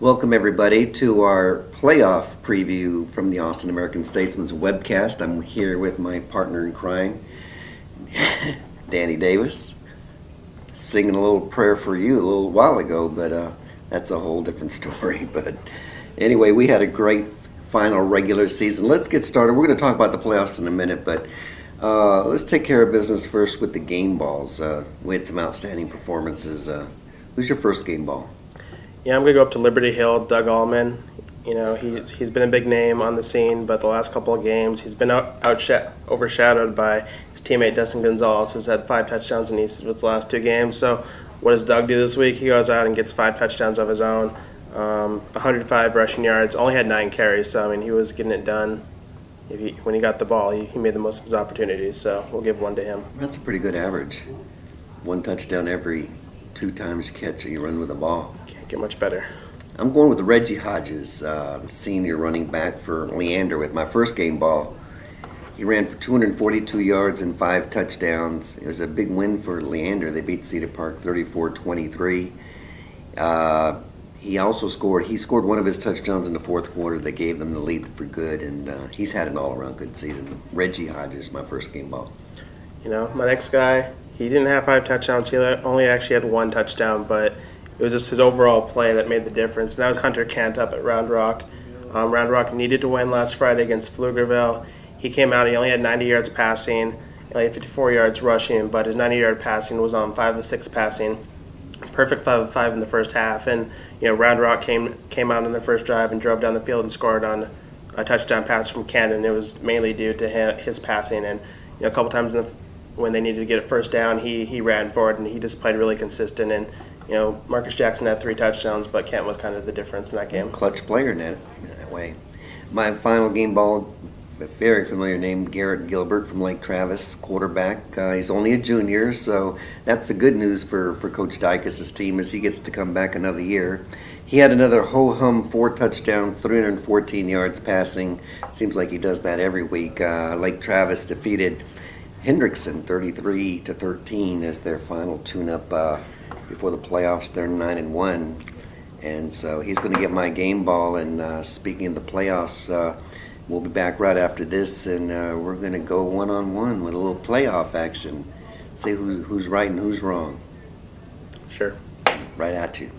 Welcome everybody to our playoff preview from the Austin American-Statesman's webcast. I'm here with my partner in crime, Danny Davis, singing a little prayer for you a little while ago, but that's a whole different story. But anyway, we had a great final regular season. Let's get started. We're going to talk about the playoffs in a minute, but let's take care of business first with the game balls. We had some outstanding performances. Who's your first game ball? Yeah, I'm going to go up to Liberty Hill, Doug Allman. You know, he's been a big name on the scene, but the last couple of games he's been overshadowed by his teammate Dustin Gonzalez, who's had 5 touchdowns in each of the last 2 games. So what does Doug do this week? He goes out and gets 5 touchdowns of his own, 105 rushing yards, only had 9 carries, so I mean he was getting it done. When he got the ball, he made the most of his opportunities, so we'll give 1 to him. That's a pretty good average. 1 touchdown every 2 times you catch or you run with the ball. Can't get much better. I'm going with Reggie Hodges, senior running back for Leander with my first game ball. He ran for 242 yards and 5 touchdowns. It was a big win for Leander. They beat Cedar Park 34-23. He also scored one of his touchdowns in the 4th quarter that gave them the lead for good, and he's had an all-around good season. Reggie Hodges, my first game ball. You know, my next guy, he didn't have 5 touchdowns. He only actually had 1 touchdown, but it was just his overall play that made the difference. And that was Hunter Kent up at Round Rock. Round Rock needed to win last Friday against Pflugerville. He came out, he only had 90 yards passing, he only had 54 yards rushing, but his 90-yard passing was on 5 of 6 passing. Perfect 5 of 5 in the first half. And, you know, Round Rock came out in the first drive and drove down the field and scored on a touchdown pass from Kent, and it was mainly due to his passing. And, you know, a couple times when they needed to get a first down, he ran for it, and he just played really consistent. And, you know, Marcus Jackson had 3 touchdowns, but Kent was kind of the difference in that game. Clutch player in that way. My final game ball, a very familiar name, Garrett Gilbert from Lake Travis, quarterback. He's only a junior, so that's the good news for Coach Dykes' team is he gets to come back another year. He had another ho-hum 4 touchdowns, 314 yards passing. Seems like he does that every week. Lake Travis defeated Hendrickson 33-13 as their final tune-up before the playoffs. They're 9-1, and so he's going to get my game ball. And speaking of the playoffs, we'll be back right after this, and we're going to go one-on-one with a little playoff action. See who's right and who's wrong. Sure. Right at you.